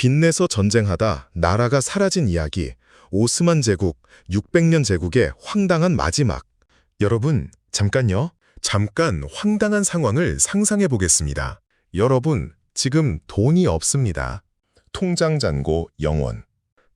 빚내서 전쟁하다 나라가 사라진 이야기, 오스만 제국, 600년 제국의 황당한 마지막. 여러분, 잠깐요. 잠깐 황당한 상황을 상상해 보겠습니다. 여러분, 지금 돈이 없습니다. 통장 잔고 0원.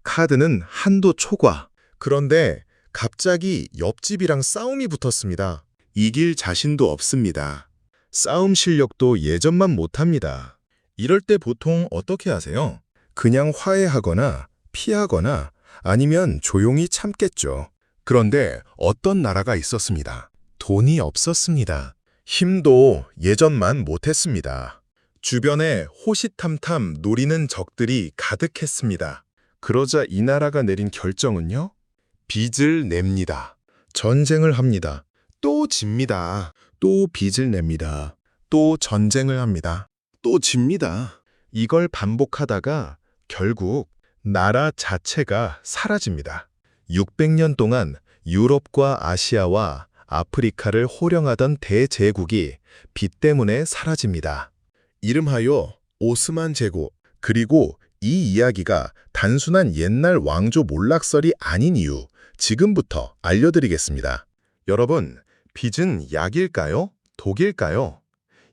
카드는 한도 초과. 그런데 갑자기 옆집이랑 싸움이 붙었습니다. 이길 자신도 없습니다. 싸움 실력도 예전만 못합니다. 이럴 때 보통 어떻게 하세요? 그냥 화해하거나 피하거나 아니면 조용히 참겠죠. 그런데 어떤 나라가 있었습니다. 돈이 없었습니다. 힘도 예전만 못했습니다. 주변에 호시탐탐 노리는 적들이 가득했습니다. 그러자 이 나라가 내린 결정은요? 빚을 냅니다. 전쟁을 합니다. 또 집니다. 또 빚을 냅니다. 또 전쟁을 합니다. 또 집니다. 이걸 반복하다가 결국 나라 자체가 사라집니다. 600년 동안 유럽과 아시아와 아프리카를 호령하던 대제국이 빚 때문에 사라집니다. 이름하여 오스만 제국. 그리고 이 이야기가 단순한 옛날 왕조 몰락설이 아닌 이유, 지금부터 알려드리겠습니다. 여러분, 빚은 약일까요? 독일까요?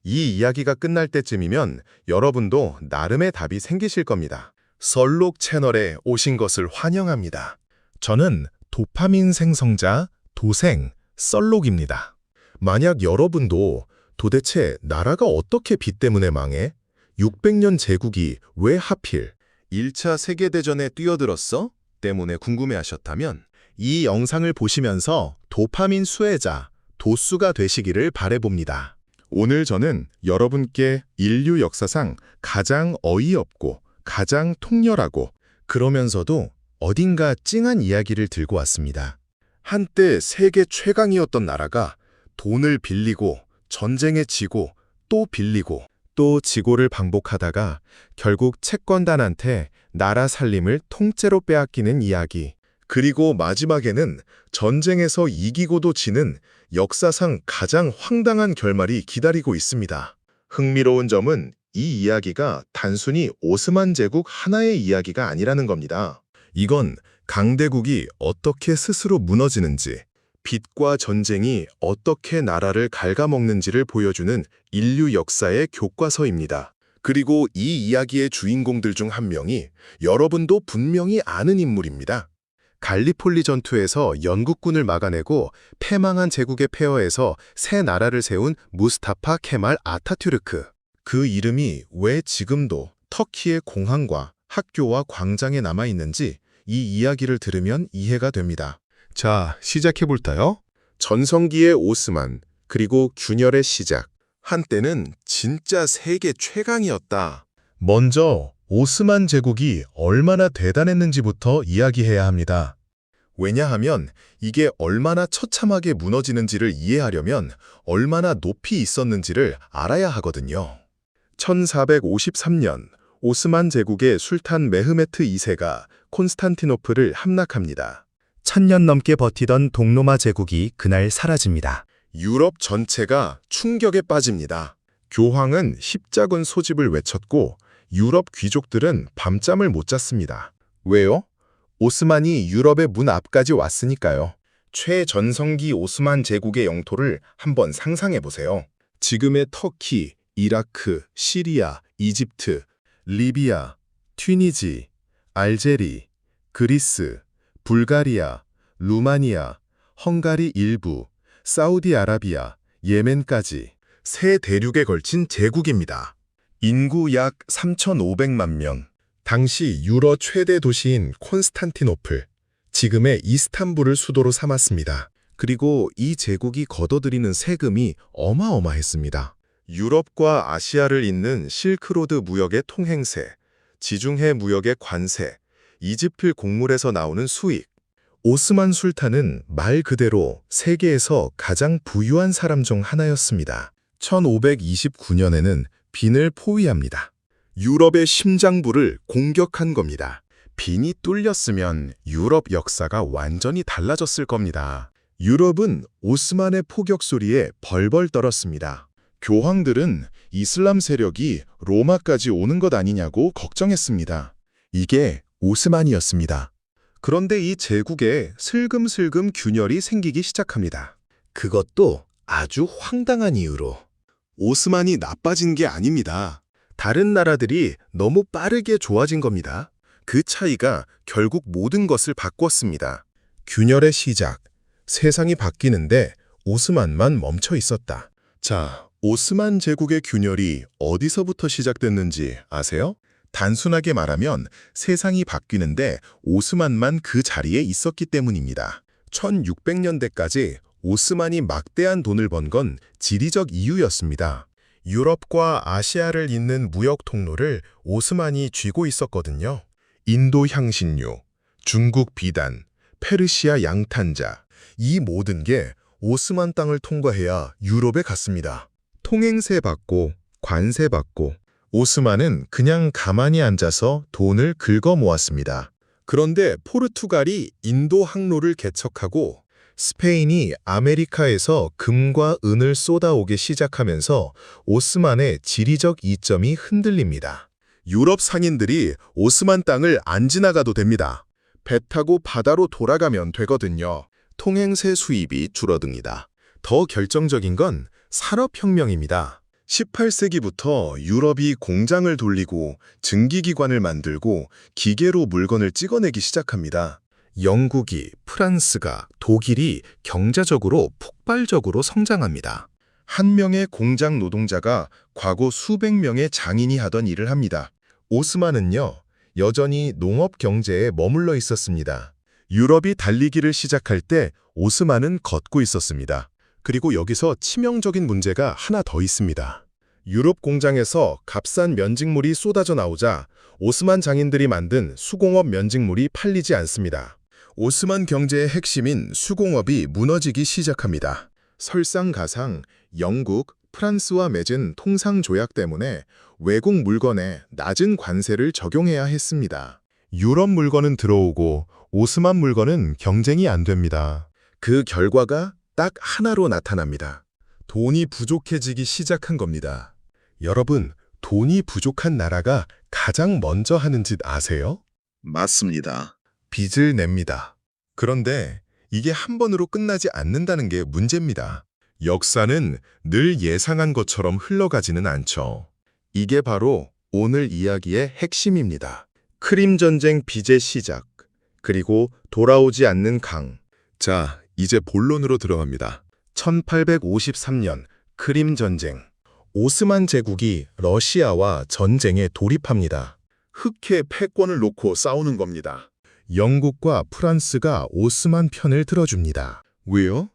이 이야기가 끝날 때쯤이면 여러분도 나름의 답이 생기실 겁니다. 썰록 채널에 오신 것을 환영합니다. 저는 도파민 생성자 도생 썰록입니다. 만약 여러분도 도대체 나라가 어떻게 빚 때문에 망해? 600년 제국이 왜 하필 1차 세계대전에 뛰어들었어? 때문에 궁금해하셨다면 이 영상을 보시면서 도파민 수혜자, 도수가 되시기를 바라봅니다. 오늘 저는 여러분께 인류 역사상 가장 어이없고 가장 통렬하고 그러면서도 어딘가 찡한 이야기를 들고 왔습니다. 한때 세계 최강이었던 나라가 돈을 빌리고 전쟁에 지고 또 빌리고 또 지고를 반복하다가 결국 채권단한테 나라 살림을 통째로 빼앗기는 이야기. 그리고 마지막에는 전쟁에서 이기고도 지는 역사상 가장 황당한 결말이 기다리고 있습니다. 흥미로운 점은 이 이야기가 단순히 오스만 제국 하나의 이야기가 아니라는 겁니다. 이건 강대국이 어떻게 스스로 무너지는지, 빚과 전쟁이 어떻게 나라를 갉아먹는지를 보여주는 인류 역사의 교과서입니다. 그리고 이 이야기의 주인공들 중 한 명이 여러분도 분명히 아는 인물입니다. 갈리폴리 전투에서 영국군을 막아내고 패망한 제국의 폐허에서 새 나라를 세운 무스타파 케말 아타투르크. 그 이름이 왜 지금도 터키의 공항과 학교와 광장에 남아있는지 이 이야기를 들으면 이해가 됩니다. 자, 시작해볼까요? 전성기의 오스만, 그리고 균열의 시작. 한때는 진짜 세계 최강이었다. 먼저 오스만 제국이 얼마나 대단했는지부터 이야기해야 합니다. 왜냐하면 이게 얼마나 처참하게 무너지는지를 이해하려면 얼마나 높이 있었는지를 알아야 하거든요. 1453년 오스만 제국의 술탄 메흐메트 2세가 콘스탄티노플을 함락합니다. 1000년 넘게 버티던 동로마 제국이 그날 사라집니다. 유럽 전체가 충격에 빠집니다. 교황은 십자군 소집을 외쳤고 유럽 귀족들은 밤잠을 못 잤습니다. 왜요? 오스만이 유럽의 문 앞까지 왔으니까요. 최전성기 오스만 제국의 영토를 한번 상상해보세요. 지금의 터키, 이라크, 시리아, 이집트, 리비아, 튀니지, 알제리, 그리스, 불가리아, 루마니아, 헝가리 일부, 사우디아라비아, 예멘까지 세 대륙에 걸친 제국입니다. 인구 약 3,500만 명. 당시 유럽 최대 도시인 콘스탄티노플, 지금의 이스탄불을 수도로 삼았습니다. 그리고 이 제국이 걷어들이는 세금이 어마어마했습니다. 유럽과 아시아를 잇는 실크로드 무역의 통행세, 지중해 무역의 관세, 이집트 곡물에서 나오는 수익. 오스만 술탄은 말 그대로 세계에서 가장 부유한 사람 중 하나였습니다. 1529년에는 빈을 포위합니다. 유럽의 심장부를 공격한 겁니다. 빈이 뚫렸으면 유럽 역사가 완전히 달라졌을 겁니다. 유럽은 오스만의 포격 소리에 벌벌 떨었습니다. 교황들은 이슬람 세력이 로마까지 오는 것 아니냐고 걱정했습니다. 이게 오스만이었습니다. 그런데 이 제국에 슬금슬금 균열이 생기기 시작합니다. 그것도 아주 황당한 이유로. 오스만이 나빠진 게 아닙니다. 다른 나라들이 너무 빠르게 좋아진 겁니다. 그 차이가 결국 모든 것을 바꿨습니다. 균열의 시작, 세상이 바뀌는데 오스만만 멈춰 있었다. 자, 오스만 제국의 균열이 어디서부터 시작됐는지 아세요? 단순하게 말하면 세상이 바뀌는데 오스만만 그 자리에 있었기 때문입니다. 1600년대까지 오스만이 막대한 돈을 번 건 지리적 이유였습니다. 유럽과 아시아를 잇는 무역 통로를 오스만이 쥐고 있었거든요. 인도 향신료, 중국 비단, 페르시아 양탄자, 이 모든 게 오스만 땅을 통과해야 유럽에 갔습니다. 통행세 받고 관세 받고 오스만은 그냥 가만히 앉아서 돈을 긁어 모았습니다. 그런데 포르투갈이 인도 항로를 개척하고 스페인이 아메리카에서 금과 은을 쏟아오기 시작하면서 오스만의 지리적 이점이 흔들립니다. 유럽 상인들이 오스만 땅을 안 지나가도 됩니다. 배 타고 바다로 돌아가면 되거든요. 통행세 수입이 줄어듭니다. 더 결정적인 건 산업혁명입니다. 18세기부터 유럽이 공장을 돌리고 증기기관을 만들고 기계로 물건을 찍어내기 시작합니다. 영국이, 프랑스가, 독일이 경제적으로 폭발적으로 성장합니다. 한 명의 공장 노동자가 과거 수백 명의 장인이 하던 일을 합니다. 오스만은요, 여전히 농업 경제에 머물러 있었습니다. 유럽이 달리기를 시작할 때 오스만은 걷고 있었습니다. 그리고 여기서 치명적인 문제가 하나 더 있습니다. 유럽 공장에서 값싼 면직물이 쏟아져 나오자 오스만 장인들이 만든 수공업 면직물이 팔리지 않습니다. 오스만 경제의 핵심인 수공업이 무너지기 시작합니다. 설상가상 영국, 프랑스와 맺은 통상조약 때문에 외국 물건에 낮은 관세를 적용해야 했습니다. 유럽 물건은 들어오고 오스만 물건은 경쟁이 안 됩니다. 그 결과가 딱 하나로 나타납니다. 돈이 부족해지기 시작한 겁니다. 여러분, 돈이 부족한 나라가 가장 먼저 하는 짓 아세요? 맞습니다. 빚을 냅니다. 그런데 이게 한 번으로 끝나지 않는다는 게 문제입니다. 역사는 늘 예상한 것처럼 흘러가지는 않죠. 이게 바로 오늘 이야기의 핵심입니다. 크림 전쟁 빚의 시작, 그리고 돌아오지 않는 강. 자, 이제 본론으로 들어갑니다. 1853년 크림 전쟁. 오스만 제국이 러시아와 전쟁에 돌입합니다. 흑해 패권을 놓고 싸우는 겁니다. 영국과 프랑스가 오스만 편을 들어줍니다. 왜요?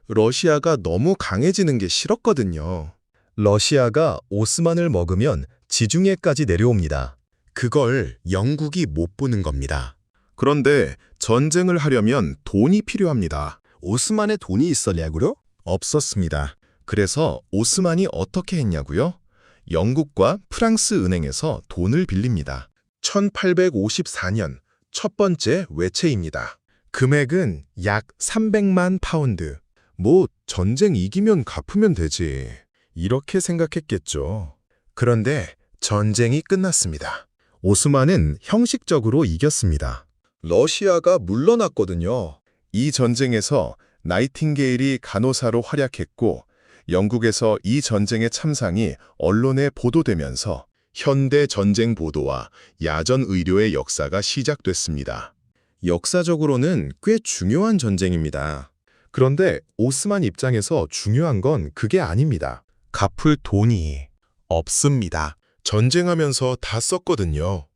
러시아가 너무 강해지는 게 싫었거든요. 러시아가 오스만을 먹으면 지중해까지 내려옵니다. 그걸 영국이 못 보는 겁니다. 그런데 전쟁을 하려면 돈이 필요합니다. 오스만에 돈이 있었냐고요? 없었습니다. 그래서 오스만이 어떻게 했냐고요? 영국과 프랑스 은행에서 돈을 빌립니다. 1854년 첫 번째 외채입니다. 금액은 약 300만 파운드. 뭐 전쟁 이기면 갚으면 되지. 이렇게 생각했겠죠. 그런데 전쟁이 끝났습니다. 오스만은 형식적으로 이겼습니다. 러시아가 물러났거든요. 이 전쟁에서 나이팅게일이 간호사로 활약했고 영국에서 이 전쟁의 참상이 언론에 보도되면서 현대 전쟁 보도와 야전 의료의 역사가 시작됐습니다. 역사적으로는 꽤 중요한 전쟁입니다. 그런데 오스만 입장에서 중요한 건 그게 아닙니다. 갚을 돈이 없습니다. 전쟁하면서 다 썼거든요.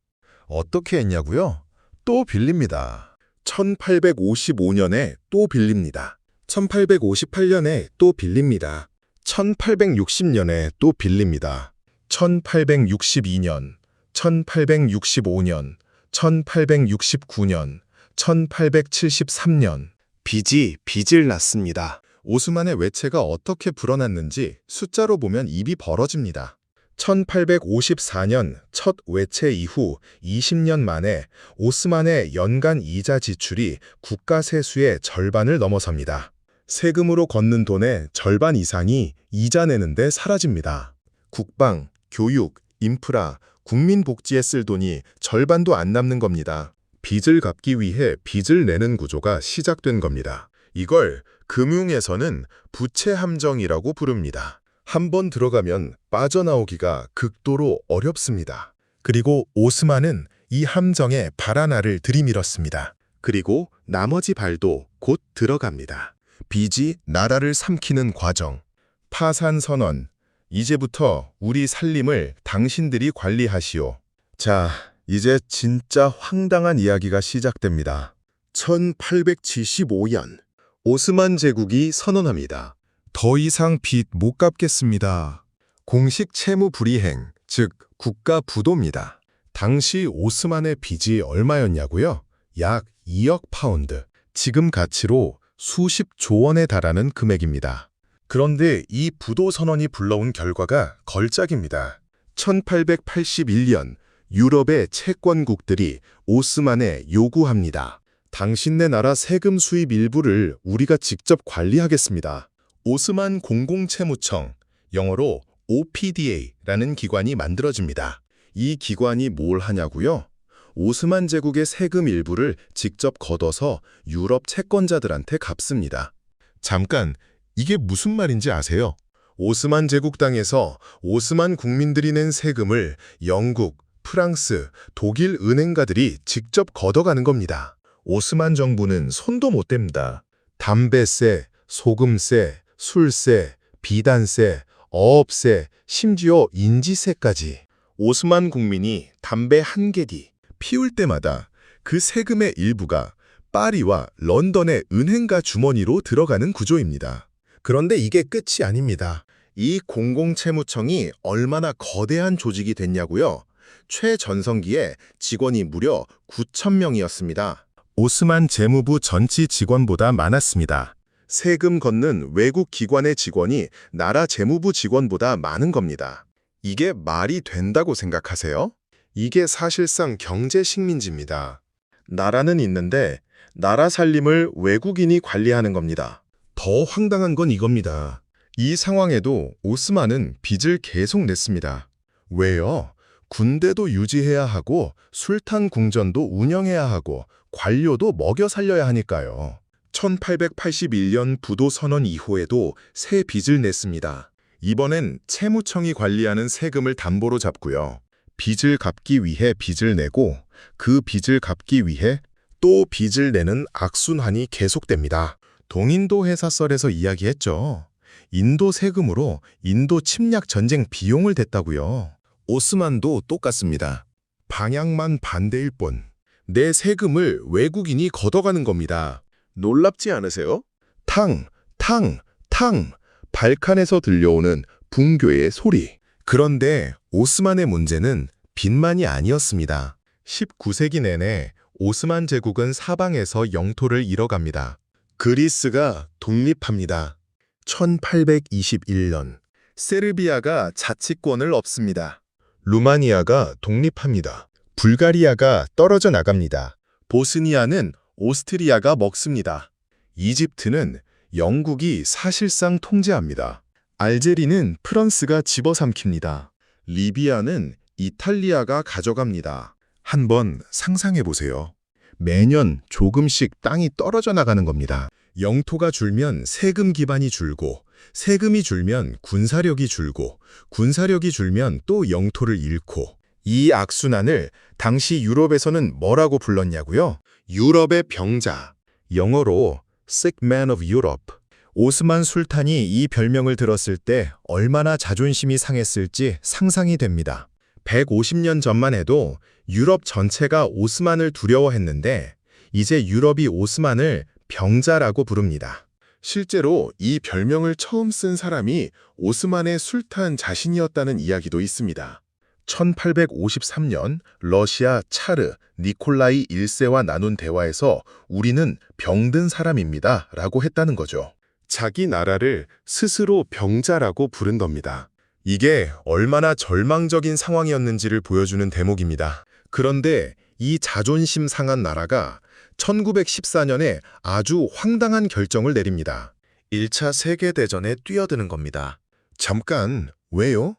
어떻게 했냐고요? 또 빌립니다. 1855년에 또 빌립니다. 1858년에 또 빌립니다. 1860년에 또 빌립니다. 1862년, 1865년, 1869년, 1873년. 빚이 빚을 낳습니다. 오스만의 외채가 어떻게 불어났는지 숫자로 보면 입이 벌어집니다. 1854년 첫 외채 이후 20년 만에 오스만의 연간 이자 지출이 국가 세수의 절반을 넘어섭니다. 세금으로 걷는 돈의 절반 이상이 이자 내는데 사라집니다. 국방, 교육, 인프라, 국민 복지에 쓸 돈이 절반도 안 남는 겁니다. 빚을 갚기 위해 빚을 내는 구조가 시작된 겁니다. 이걸 금융에서는 부채 함정이라고 부릅니다. 한번 들어가면 빠져나오기가 극도로 어렵습니다. 그리고 오스만은 이 함정에 발 하나를 들이밀었습니다. 그리고 나머지 발도 곧 들어갑니다. 빚이 나라를 삼키는 과정. 파산 선언. 이제부터 우리 살림을 당신들이 관리하시오. 자, 이제 진짜 황당한 이야기가 시작됩니다. 1875년 오스만 제국이 선언합니다. 더 이상 빚 못 갚겠습니다. 공식 채무 불이행, 즉 국가 부도입니다. 당시 오스만의 빚이 얼마였냐고요? 약 2억 파운드, 지금 가치로 수십조 원에 달하는 금액입니다. 그런데 이 부도 선언이 불러온 결과가 걸작입니다. 1881년 유럽의 채권국들이 오스만에 요구합니다. 당신네 나라 세금 수입 일부를 우리가 직접 관리하겠습니다. 오스만 공공채무청, 영어로 OPDA라는 기관이 만들어집니다. 이 기관이 뭘 하냐고요? 오스만 제국의 세금 일부를 직접 걷어서 유럽 채권자들한테 갚습니다. 잠깐, 이게 무슨 말인지 아세요? 오스만 제국 땅에서 오스만 국민들이 낸 세금을 영국, 프랑스, 독일 은행가들이 직접 걷어가는 겁니다. 오스만 정부는 손도 못 댑니다. 담배세, 소금세, 술세, 비단세, 어업세, 심지어 인지세까지. 오스만 국민이 담배 한 개디 피울 때마다 그 세금의 일부가 파리와 런던의 은행가 주머니로 들어가는 구조입니다. 그런데 이게 끝이 아닙니다. 이 공공채무청이 얼마나 거대한 조직이 됐냐고요? 최전성기에 직원이 무려 9,000명이었습니다. 오스만 재무부 전체 직원보다 많았습니다. 세금 걷는 외국 기관의 직원이 나라 재무부 직원보다 많은 겁니다. 이게 말이 된다고 생각하세요? 이게 사실상 경제 식민지입니다. 나라는 있는데 나라 살림을 외국인이 관리하는 겁니다. 더 황당한 건 이겁니다. 이 상황에도 오스만은 빚을 계속 냈습니다. 왜요? 군대도 유지해야 하고 술탄 궁전도 운영해야 하고 관료도 먹여 살려야 하니까요. 1881년 부도 선언 이후에도 새 빚을 냈습니다. 이번엔 채무청이 관리하는 세금을 담보로 잡고요. 빚을 갚기 위해 빚을 내고 그 빚을 갚기 위해 또 빚을 내는 악순환이 계속됩니다. 동인도 회사설에서 이야기했죠. 인도 세금으로 인도 침략 전쟁 비용을 댔다고요. 오스만도 똑같습니다. 방향만 반대일 뿐. 내 세금을 외국인이 걷어가는 겁니다. 놀랍지 않으세요? 탕, 탕, 탕. 발칸에서 들려오는 붕괴의 소리. 그런데 오스만의 문제는 빚만이 아니었습니다. 19세기 내내 오스만 제국은 사방에서 영토를 잃어갑니다. 그리스가 독립합니다. 1821년 세르비아가 자치권을 얻습니다. 루마니아가 독립합니다. 불가리아가 떨어져 나갑니다. 보스니아는 오스트리아가 먹습니다. 이집트는 영국이 사실상 통제합니다. 알제리는 프랑스가 집어삼킵니다. 리비아는 이탈리아가 가져갑니다. 한번 상상해 보세요. 매년 조금씩 땅이 떨어져 나가는 겁니다. 영토가 줄면 세금 기반이 줄고, 세금이 줄면 군사력이 줄고, 군사력이 줄면 또 영토를 잃고, 이 악순환을 당시 유럽에서는 뭐라고 불렀냐고요? 유럽의 병자, 영어로 Sick Man of Europe. 오스만 술탄이 이 별명을 들었을 때 얼마나 자존심이 상했을지 상상이 됩니다. 150년 전만 해도 유럽 전체가 오스만을 두려워했는데 이제 유럽이 오스만을 병자라고 부릅니다. 실제로 이 별명을 처음 쓴 사람이 오스만의 술탄 자신이었다는 이야기도 있습니다. 1853년 러시아 차르 니콜라이 1세와 나눈 대화에서 우리는 병든 사람입니다 라고 했다는 거죠. 자기 나라를 스스로 병자라고 부른 겁니다. 이게 얼마나 절망적인 상황이었는지를 보여주는 대목입니다. 그런데 이 자존심 상한 나라가 1914년에 아주 황당한 결정을 내립니다. 1차 세계대전에 뛰어드는 겁니다. 잠깐, 왜요?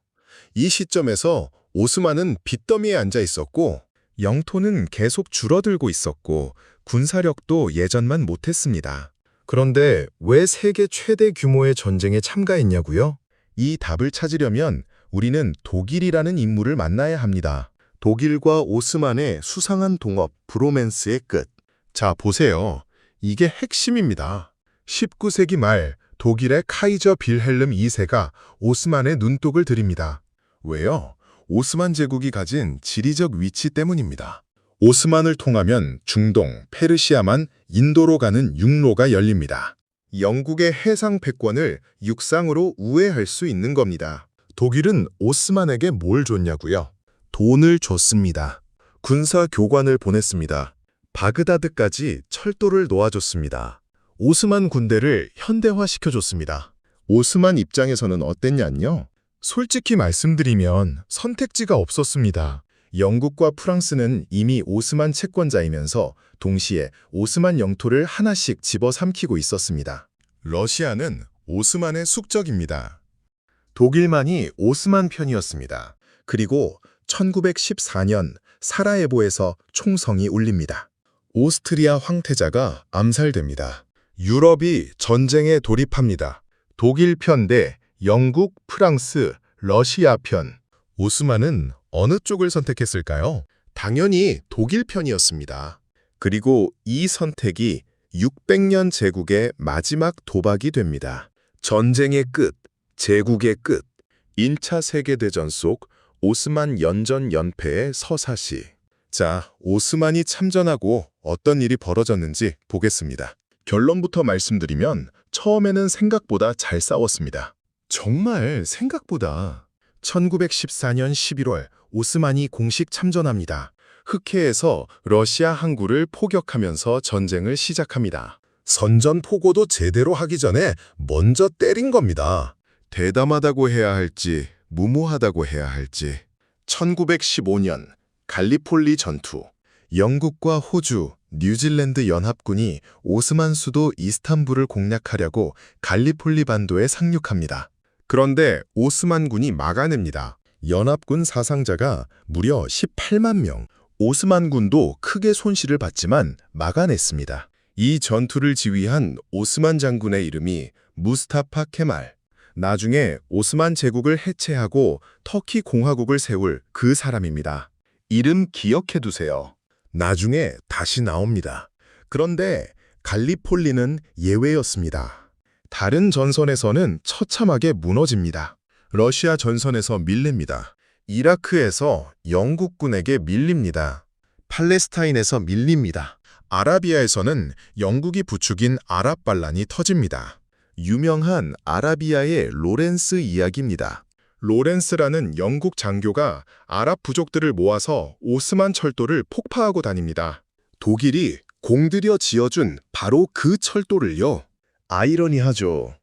이 시점에서 오스만은 빚더미에 앉아 있었고 영토는 계속 줄어들고 있었고 군사력도 예전만 못했습니다. 그런데 왜 세계 최대 규모의 전쟁에 참가했냐고요? 이 답을 찾으려면 우리는 독일이라는 인물을 만나야 합니다. 독일과 오스만의 수상한 동업, 브로맨스의 끝. 자, 보세요. 이게 핵심입니다. 19세기 말 독일의 카이저 빌헬름 2세가 오스만의 눈독을 들입니다. 왜요? 오스만 제국이 가진 지리적 위치 때문입니다. 오스만을 통하면 중동, 페르시아만 인도로 가는 육로가 열립니다. 영국의 해상 패권을 육상으로 우회할 수 있는 겁니다. 독일은 오스만에게 뭘 줬냐고요? 돈을 줬습니다. 군사 교관을 보냈습니다. 바그다드까지 철도를 놓아줬습니다. 오스만 군대를 현대화시켜줬습니다. 오스만 입장에서는 어땠냐뇨? 솔직히 말씀드리면 선택지가 없었습니다. 영국과 프랑스는 이미 오스만 채권자이면서 동시에 오스만 영토를 하나씩 집어삼키고 있었습니다. 러시아는 오스만의 숙적입니다. 독일만이 오스만 편이었습니다. 그리고 1914년 사라예보에서 총성이 울립니다. 오스트리아 황태자가 암살됩니다. 유럽이 전쟁에 돌입합니다. 독일 편 대 영국, 프랑스, 러시아 편. 오스만은 어느 쪽을 선택했을까요? 당연히 독일 편이었습니다. 그리고 이 선택이 600년 제국의 마지막 도박이 됩니다. 전쟁의 끝, 제국의 끝. 1차 세계대전 속 오스만 연전 연패의 서사시. 자, 오스만이 참전하고 어떤 일이 벌어졌는지 보겠습니다. 결론부터 말씀드리면 처음에는 생각보다 잘 싸웠습니다. 정말 생각보다. 1914년 11월 오스만이 공식 참전합니다. 흑해에서 러시아 항구를 포격하면서 전쟁을 시작합니다. 선전포고도 제대로 하기 전에 먼저 때린 겁니다. 대담하다고 해야 할지 무모하다고 해야 할지. 1915년 갈리폴리 전투. 영국과 호주, 뉴질랜드 연합군이 오스만 수도 이스탄불을 공략하려고 갈리폴리 반도에 상륙합니다. 그런데 오스만군이 막아냅니다. 연합군 사상자가 무려 18만 명. 오스만군도 크게 손실을 봤지만 막아냈습니다. 이 전투를 지휘한 오스만 장군의 이름이 무스타파 케말. 나중에 오스만 제국을 해체하고 터키 공화국을 세울 그 사람입니다. 이름 기억해두세요. 나중에 다시 나옵니다. 그런데 갈리폴리는 예외였습니다. 다른 전선에서는 처참하게 무너집니다. 러시아 전선에서 밀립니다. 이라크에서 영국군에게 밀립니다. 팔레스타인에서 밀립니다. 아라비아에서는 영국이 부추긴 아랍 반란이 터집니다. 유명한 아라비아의 로렌스 이야기입니다. 로렌스라는 영국 장교가 아랍 부족들을 모아서 오스만 철도를 폭파하고 다닙니다. 독일이 공들여 지어준 바로 그 철도를요. 아이러니하죠.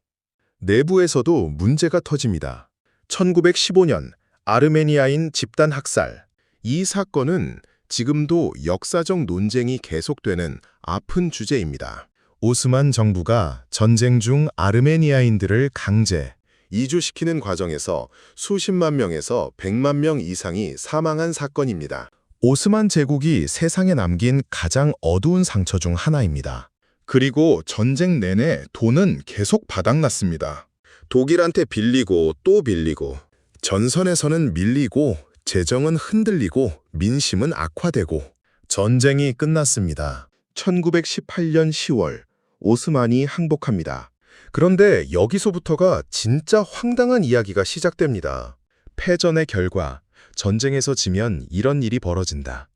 내부에서도 문제가 터집니다. 1915년 아르메니아인 집단 학살. 이 사건은 지금도 역사적 논쟁이 계속되는 아픈 주제입니다. 오스만 정부가 전쟁 중 아르메니아인들을 강제 이주시키는 과정에서 수십만 명에서 100만 명 이상이 사망한 사건입니다. 오스만 제국이 세상에 남긴 가장 어두운 상처 중 하나입니다. 그리고 전쟁 내내 돈은 계속 바닥났습니다. 독일한테 빌리고 또 빌리고, 전선에서는 밀리고, 재정은 흔들리고, 민심은 악화되고. 전쟁이 끝났습니다. 1918년 10월 오스만이 항복합니다. 그런데 여기서부터가 진짜 황당한 이야기가 시작됩니다. 패전의 결과, 전쟁에서 지면 이런 일이 벌어진다.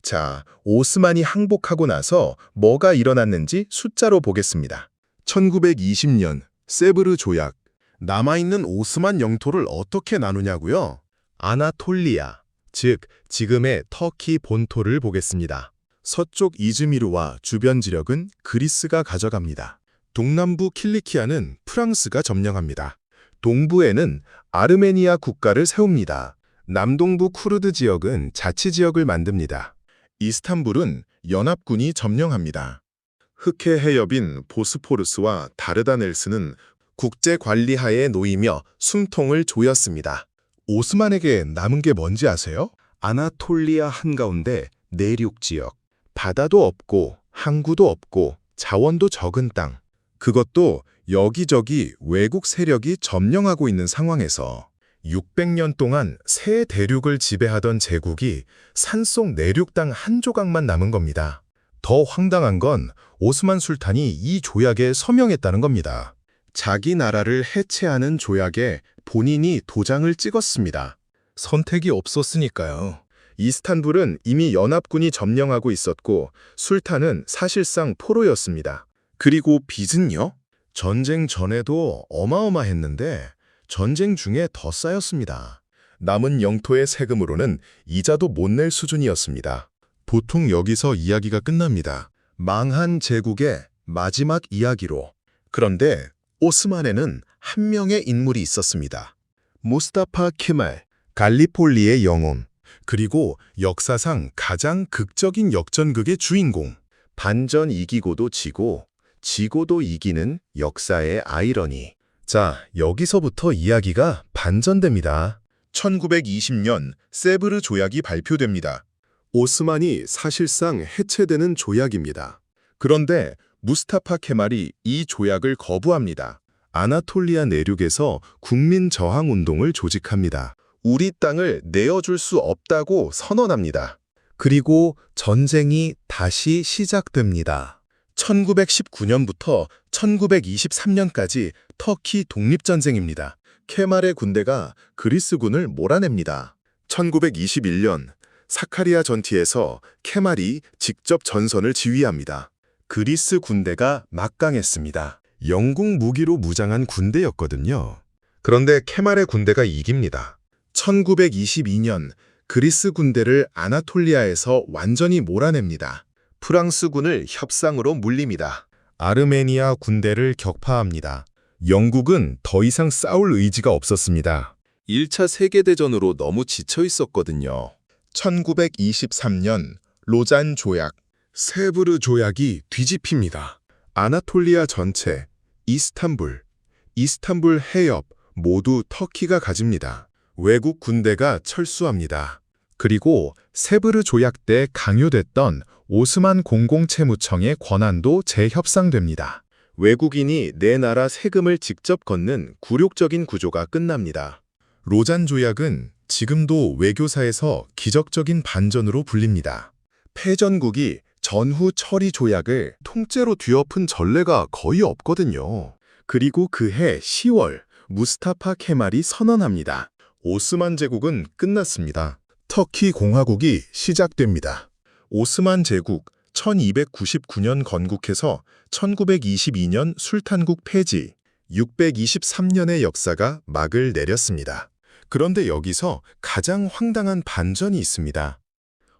자, 오스만이 항복하고 나서 뭐가 일어났는지 숫자로 보겠습니다. 1920년 세브르 조약. 남아있는 오스만 영토를 어떻게 나누냐고요? 아나톨리아, 즉 지금의 터키 본토를 보겠습니다. 서쪽 이즈미르와 주변 지역은 그리스가 가져갑니다. 동남부 킬리키아는 프랑스가 점령합니다. 동부에는 아르메니아 국가를 세웁니다. 남동부 쿠르드 지역은 자치지역을 만듭니다. 이스탄불은 연합군이 점령합니다. 흑해 해협인 보스포루스와 다르다넬스는 국제 관리하에 놓이며 숨통을 조였습니다. 오스만에게 남은 게 뭔지 아세요? 아나톨리아 한가운데 내륙 지역. 바다도 없고 항구도 없고 자원도 적은 땅. 그것도 여기저기 외국 세력이 점령하고 있는 상황에서 600년 동안 새 대륙을 지배하던 제국이 산속 내륙 땅 한 조각만 남은 겁니다. 더 황당한 건 오스만 술탄이 이 조약에 서명했다는 겁니다. 자기 나라를 해체하는 조약에 본인이 도장을 찍었습니다. 선택이 없었으니까요. 이스탄불은 이미 연합군이 점령하고 있었고 술탄은 사실상 포로였습니다. 그리고 빚은요? 전쟁 전에도 어마어마했는데 전쟁 중에 더 쌓였습니다. 남은 영토의 세금으로는 이자도 못 낼 수준이었습니다. 보통 여기서 이야기가 끝납니다. 망한 제국의 마지막 이야기로. 그런데 오스만에는 한 명의 인물이 있었습니다. 무스타파 케말, 갈리폴리의 영혼, 그리고 역사상 가장 극적인 역전극의 주인공. 반전 이기고도 지고, 지고도 이기는 역사의 아이러니. 자, 여기서부터 이야기가 반전됩니다. 1920년 세브르 조약이 발표됩니다. 오스만이 사실상 해체되는 조약입니다. 그런데 무스타파 케말이 이 조약을 거부합니다. 아나톨리아 내륙에서 국민 저항 운동을 조직합니다. 우리 땅을 내어줄 수 없다고 선언합니다. 그리고 전쟁이 다시 시작됩니다. 1919년부터 1923년까지 터키 독립전쟁입니다. 케말의 군대가 그리스군을 몰아냅니다. 1921년 사카리아 전투에서 케말이 직접 전선을 지휘합니다. 그리스 군대가 막강했습니다. 영국 무기로 무장한 군대였거든요. 그런데 케말의 군대가 이깁니다. 1922년 그리스 군대를 아나톨리아에서 완전히 몰아냅니다. 프랑스군을 협상으로 물립니다. 아르메니아 군대를 격파합니다. 영국은 더 이상 싸울 의지가 없었습니다. 1차 세계대전으로 너무 지쳐 있었거든요. 1923년 로잔 조약, 세브르 조약이 뒤집힙니다. 아나톨리아 전체, 이스탄불 해협 모두 터키가 가집니다. 외국 군대가 철수합니다. 그리고 세브르 조약 때 강요됐던 오스만 공공채무청의 권한도 재협상됩니다. 외국인이 내 나라 세금을 직접 걷는 굴욕적인 구조가 끝납니다. 로잔 조약은 지금도 외교사에서 기적적인 반전으로 불립니다. 패전국이 전후 처리 조약을 통째로 뒤엎은 전례가 거의 없거든요. 그리고 그해 10월 무스타파 케말이 선언합니다. 오스만 제국은 끝났습니다. 터키 공화국이 시작됩니다. 오스만 제국 1299년 건국해서 1922년 술탄국 폐지, 623년의 역사가 막을 내렸습니다. 그런데 여기서 가장 황당한 반전이 있습니다.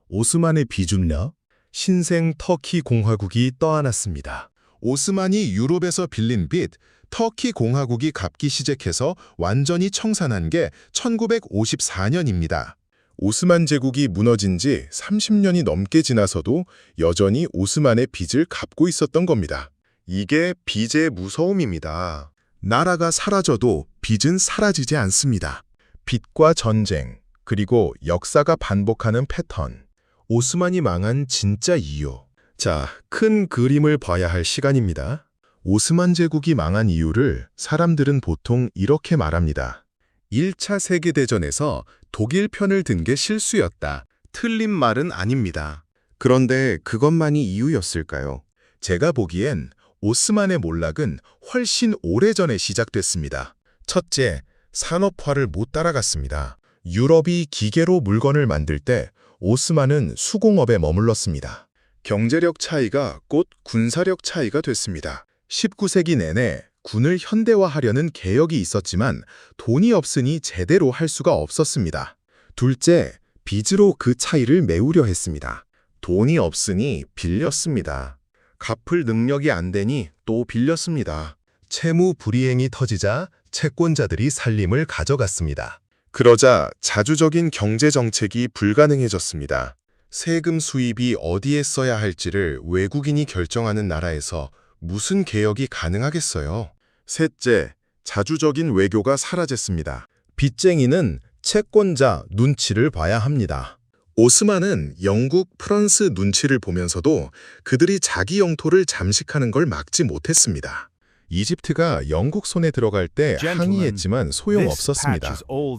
오스만의 비준려, 신생 터키 공화국이 떠안았습니다. 오스만이 유럽에서 빌린 빚, 터키 공화국이 갚기 시작해서 완전히 청산한 게 1954년입니다. 오스만 제국이 무너진 지 30년이 넘게 지나서도 여전히 오스만의 빚을 갚고 있었던 겁니다. 이게 빚의 무서움입니다. 나라가 사라져도 빚은 사라지지 않습니다. 빚과 전쟁, 그리고 역사가 반복하는 패턴. 오스만이 망한 진짜 이유. 자, 큰 그림을 봐야 할 시간입니다. 오스만 제국이 망한 이유를 사람들은 보통 이렇게 말합니다. 1차 세계대전에서 독일 편을 든 게 실수였다. 틀린 말은 아닙니다. 그런데 그것만이 이유였을까요? 제가 보기엔 오스만의 몰락은 훨씬 오래전에 시작됐습니다. 첫째, 산업화를 못 따라갔습니다. 유럽이 기계로 물건을 만들 때 오스만은 수공업에 머물렀습니다. 경제력 차이가 곧 군사력 차이가 됐습니다. 19세기 내내 군을 현대화하려는 개혁이 있었지만 돈이 없으니 제대로 할 수가 없었습니다. 둘째, 빚으로 그 차이를 메우려 했습니다. 돈이 없으니 빌렸습니다. 갚을 능력이 안 되니 또 빌렸습니다. 채무 불이행이 터지자 채권자들이 살림을 가져갔습니다. 그러자 자주적인 경제 정책이 불가능해졌습니다. 세금 수입이 어디에 써야 할지를 외국인이 결정하는 나라에서 무슨 개혁이 가능하겠어요? 셋째, 자주적인 외교가 사라졌습니다. 빚쟁이는 채권자 눈치를 봐야 합니다. 오스만은 영국, 프랑스 눈치를 보면서도 그들이 자기 영토를 잠식하는 걸 막지 못했습니다. 이집트가 영국 손에 들어갈 때 항의했지만 소용없었습니다.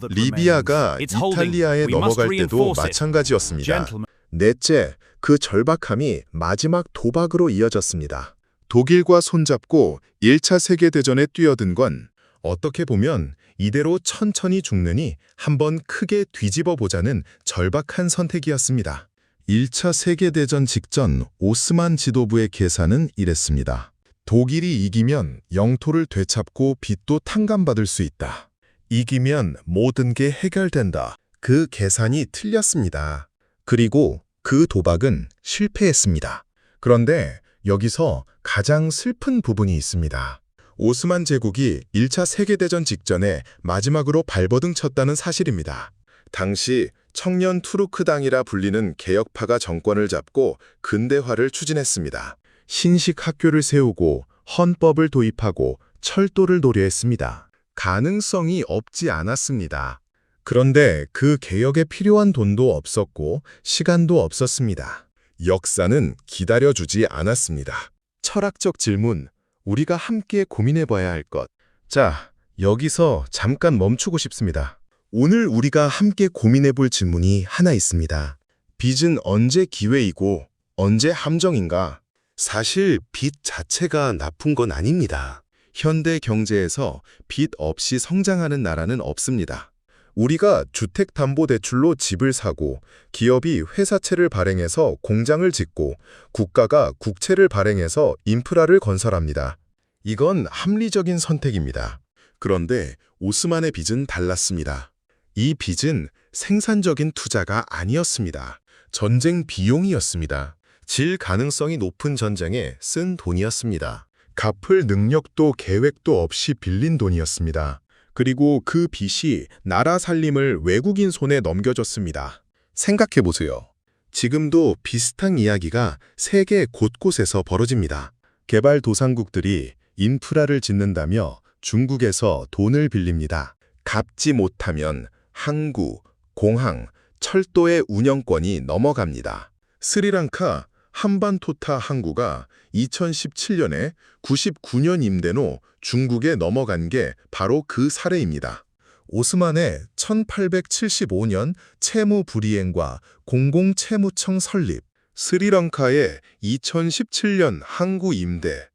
리비아가 이탈리아에 넘어갈 때도 마찬가지였습니다. 넷째, 그 절박함이 마지막 도박으로 이어졌습니다. 독일과 손잡고 1차 세계대전에 뛰어든 건 어떻게 보면 이대로 천천히 죽느니 한번 크게 뒤집어 보자는 절박한 선택이었습니다. 1차 세계대전 직전 오스만 지도부의 계산은 이랬습니다. 독일이 이기면 영토를 되찾고 빚도 탕감받을 수 있다. 이기면 모든 게 해결된다. 그 계산이 틀렸습니다. 그리고 그 도박은 실패했습니다. 그런데 여기서 가장 슬픈 부분이 있습니다. 오스만 제국이 1차 세계대전 직전에 마지막으로 발버둥 쳤다는 사실입니다. 당시 청년 투르크당이라 불리는 개혁파가 정권을 잡고 근대화를 추진했습니다. 신식 학교를 세우고 헌법을 도입하고 철도를 도래했습니다. 가능성이 없지 않았습니다. 그런데 그 개혁에 필요한 돈도 없었고 시간도 없었습니다. 역사는 기다려주지 않았습니다. 철학적 질문, 우리가 함께 고민해봐야 할 것. 자, 여기서 잠깐 멈추고 싶습니다. 오늘 우리가 함께 고민해볼 질문이 하나 있습니다. 빚은 언제 기회이고 언제 함정인가? 사실 빚 자체가 나쁜 건 아닙니다. 현대 경제에서 빚 없이 성장하는 나라는 없습니다. 우리가 주택담보대출로 집을 사고 기업이 회사채를 발행해서 공장을 짓고 국가가 국채를 발행해서 인프라를 건설합니다. 이건 합리적인 선택입니다. 그런데 오스만의 빚은 달랐습니다. 이 빚은 생산적인 투자가 아니었습니다. 전쟁 비용이었습니다. 질 가능성이 높은 전쟁에 쓴 돈이었습니다. 갚을 능력도 계획도 없이 빌린 돈이었습니다. 그리고 그 빚이 나라 살림을 외국인 손에 넘겨줬습니다. 생각해보세요. 지금도 비슷한 이야기가 세계 곳곳에서 벌어집니다. 개발도상국들이 인프라를 짓는다며 중국에서 돈을 빌립니다. 갚지 못하면 항구, 공항, 철도의 운영권이 넘어갑니다. 스리랑카 한반토타 항구가 2017년에 99년 임대로 중국에 넘어간 게 바로 그 사례입니다. 오스만의 1875년 채무 불이행과 공공채무청 설립, 스리랑카의 2017년 항구 임대.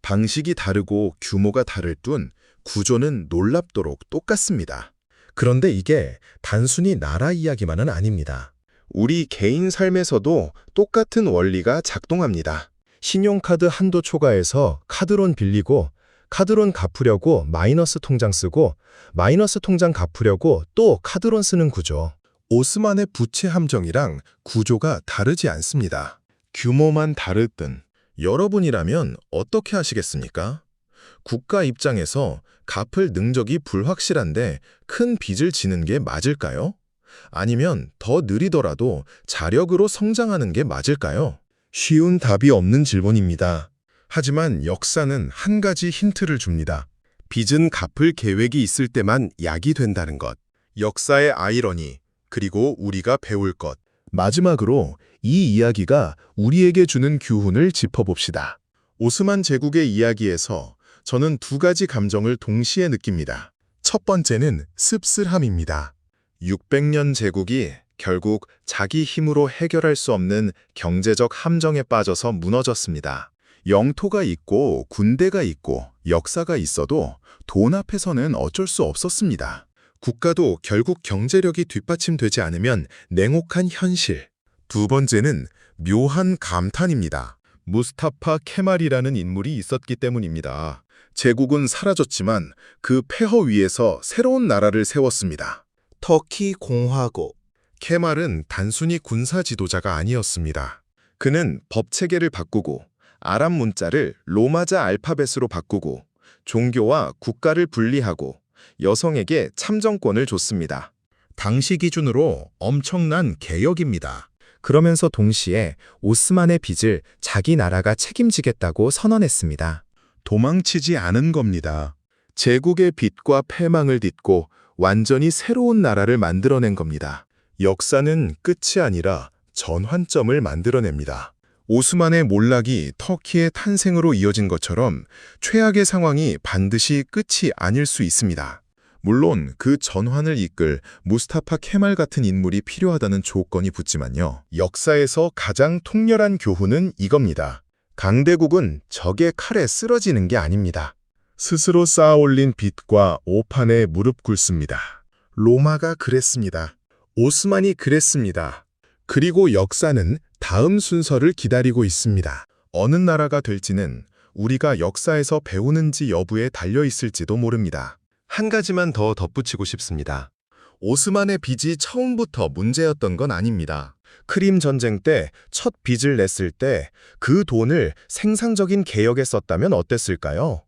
방식이 다르고 규모가 다를 뿐 구조는 놀랍도록 똑같습니다. 그런데 이게 단순히 나라 이야기만은 아닙니다. 우리 개인 삶에서도 똑같은 원리가 작동합니다. 신용카드 한도 초과해서 카드론 빌리고 카드론 갚으려고 마이너스 통장 쓰고 마이너스 통장 갚으려고 또 카드론 쓰는 구조. 오스만의 부채 함정이랑 구조가 다르지 않습니다. 규모만 다를 뿐. 여러분이라면 어떻게 하시겠습니까? 국가 입장에서 갚을 능력이 불확실한데 큰 빚을 지는 게 맞을까요? 아니면 더 느리더라도 자력으로 성장하는 게 맞을까요? 쉬운 답이 없는 질문입니다. 하지만 역사는 한 가지 힌트를 줍니다. 빚은 갚을 계획이 있을 때만 약이 된다는 것. 역사의 아이러니, 그리고 우리가 배울 것. 마지막으로 이 이야기가 우리에게 주는 교훈을 짚어봅시다. 오스만 제국의 이야기에서 저는 두 가지 감정을 동시에 느낍니다. 첫 번째는 씁쓸함입니다. 600년 제국이 결국 자기 힘으로 해결할 수 없는 경제적 함정에 빠져서 무너졌습니다. 영토가 있고 군대가 있고 역사가 있어도 돈 앞에서는 어쩔 수 없었습니다. 국가도 결국 경제력이 뒷받침되지 않으면 냉혹한 현실. 두 번째는 묘한 감탄입니다. 무스타파 케말이라는 인물이 있었기 때문입니다. 제국은 사라졌지만 그 폐허 위에서 새로운 나라를 세웠습니다. 터키 공화국. 케말은 단순히 군사 지도자가 아니었습니다. 그는 법체계를 바꾸고 아랍 문자를 로마자 알파벳으로 바꾸고 종교와 국가를 분리하고 여성에게 참정권을 줬습니다. 당시 기준으로 엄청난 개혁입니다. 그러면서 동시에 오스만의 빚을 자기 나라가 책임지겠다고 선언했습니다. 도망치지 않은 겁니다. 제국의 빚과 패망을 딛고 완전히 새로운 나라를 만들어낸 겁니다. 역사는 끝이 아니라 전환점을 만들어냅니다. 오스만의 몰락이 터키의 탄생으로 이어진 것처럼 최악의 상황이 반드시 끝이 아닐 수 있습니다. 물론 그 전환을 이끌 무스타파 케말 같은 인물이 필요하다는 조건이 붙지만요. 역사에서 가장 통렬한 교훈은 이겁니다. 강대국은 적의 칼에 쓰러지는 게 아닙니다. 스스로 쌓아올린 빚과 오판에 무릎 꿇습니다. 로마가 그랬습니다. 오스만이 그랬습니다. 그리고 역사는 다음 순서를 기다리고 있습니다. 어느 나라가 될지는 우리가 역사에서 배우는지 여부에 달려 있을지도 모릅니다. 한 가지만 더 덧붙이고 싶습니다. 오스만의 빚이 처음부터 문제였던 건 아닙니다. 크림 전쟁 때 첫 빚을 냈을 때 그 돈을 생산적인 개혁에 썼다면 어땠을까요?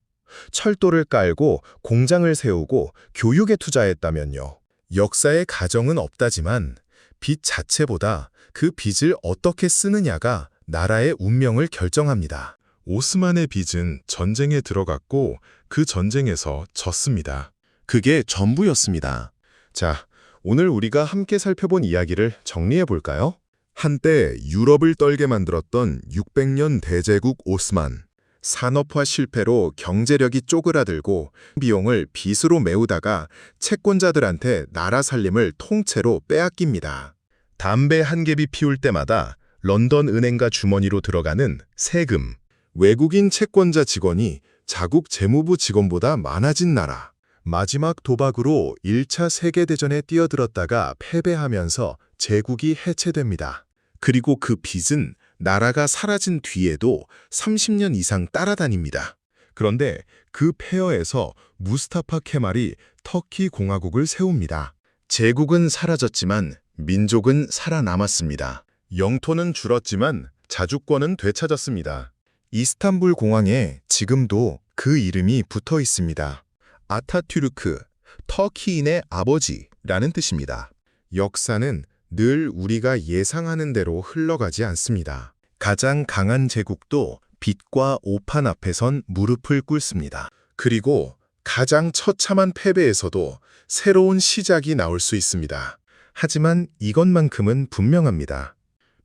철도를 깔고 공장을 세우고 교육에 투자했다면요. 역사의 가정은 없다지만 빚 자체보다 그 빚을 어떻게 쓰느냐가 나라의 운명을 결정합니다. 오스만의 빚은 전쟁에 들어갔고 그 전쟁에서 졌습니다. 그게 전부였습니다. 자, 오늘 우리가 함께 살펴본 이야기를 정리해 볼까요? 한때 유럽을 떨게 만들었던 600년 대제국 오스만. 산업화 실패로 경제력이 쪼그라들고 비용을 빚으로 메우다가 채권자들한테 나라 살림을 통째로 빼앗깁니다. 담배 한 갭이 피울 때마다 런던 은행가 주머니로 들어가는 세금. 외국인 채권자 직원이 자국 재무부 직원보다 많아진 나라. 마지막 도박으로 1차 세계대전에 뛰어들었다가 패배하면서 제국이 해체됩니다. 그리고 그 빚은 나라가 사라진 뒤에도 30년 이상 따라다닙니다. 그런데 그 폐허에서 무스타파 케말이 터키 공화국을 세웁니다. 제국은 사라졌지만 민족은 살아남았습니다. 영토는 줄었지만 자주권은 되찾았습니다. 이스탄불 공항에 지금도 그 이름이 붙어 있습니다. 아타투르크, 터키인의 아버지라는 뜻입니다. 역사는 늘 우리가 예상하는 대로 흘러가지 않습니다. 가장 강한 제국도 빚과 오판 앞에선 무릎을 꿇습니다. 그리고 가장 처참한 패배에서도 새로운 시작이 나올 수 있습니다. 하지만 이것만큼은 분명합니다.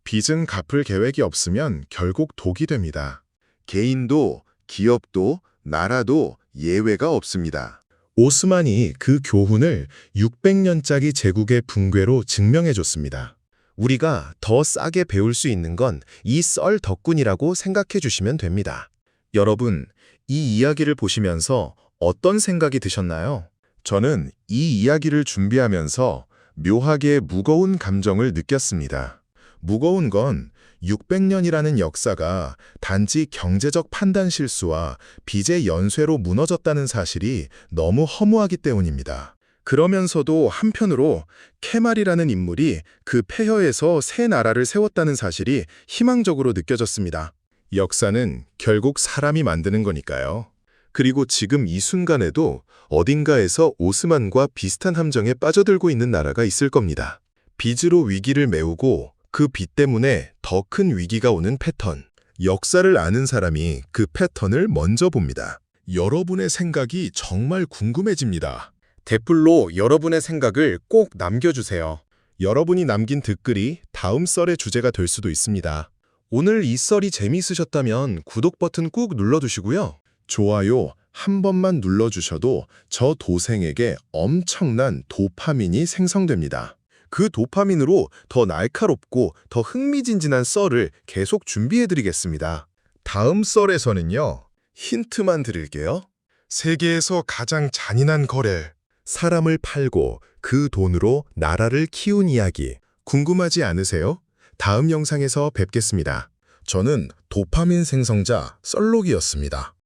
빚은 갚을 계획이 없으면 결국 독이 됩니다. 개인도, 기업도, 나라도 예외가 없습니다. 오스만이 그 교훈을 600년짜리 제국의 붕괴로 증명해줬습니다. 우리가 더 싸게 배울 수 있는 건 이 썰 덕분이라고 생각해 주시면 됩니다. 여러분, 이 이야기를 보시면서 어떤 생각이 드셨나요? 저는 이 이야기를 준비하면서 묘하게 무거운 감정을 느꼈습니다. 무거운 건 600년이라는 역사가 단지 경제적 판단 실수와 빚의 연쇄로 무너졌다는 사실이 너무 허무하기 때문입니다. 그러면서도 한편으로 케말이라는 인물이 그 폐허에서 새 나라를 세웠다는 사실이 희망적으로 느껴졌습니다. 역사는 결국 사람이 만드는 거니까요. 그리고 지금 이 순간에도 어딘가에서 오스만과 비슷한 함정에 빠져들고 있는 나라가 있을 겁니다. 빚으로 위기를 메우고 그 빚 때문에 더 큰 위기가 오는 패턴. 역사를 아는 사람이 그 패턴을 먼저 봅니다. 여러분의 생각이 정말 궁금해집니다. 댓글로 여러분의 생각을 꼭 남겨주세요. 여러분이 남긴 댓글이 다음 썰의 주제가 될 수도 있습니다. 오늘 이 썰이 재미있으셨다면 구독 버튼 꾹 눌러두시고요. 좋아요 한 번만 눌러주셔도 저 도생에게 엄청난 도파민이 생성됩니다. 그 도파민으로 더 날카롭고 더 흥미진진한 썰을 계속 준비해드리겠습니다. 다음 썰에서는요. 힌트만 드릴게요. 세계에서 가장 잔인한 거래. 사람을 팔고 그 돈으로 나라를 키운 이야기. 궁금하지 않으세요? 다음 영상에서 뵙겠습니다. 저는 도파민 생성자 썰록이었습니다.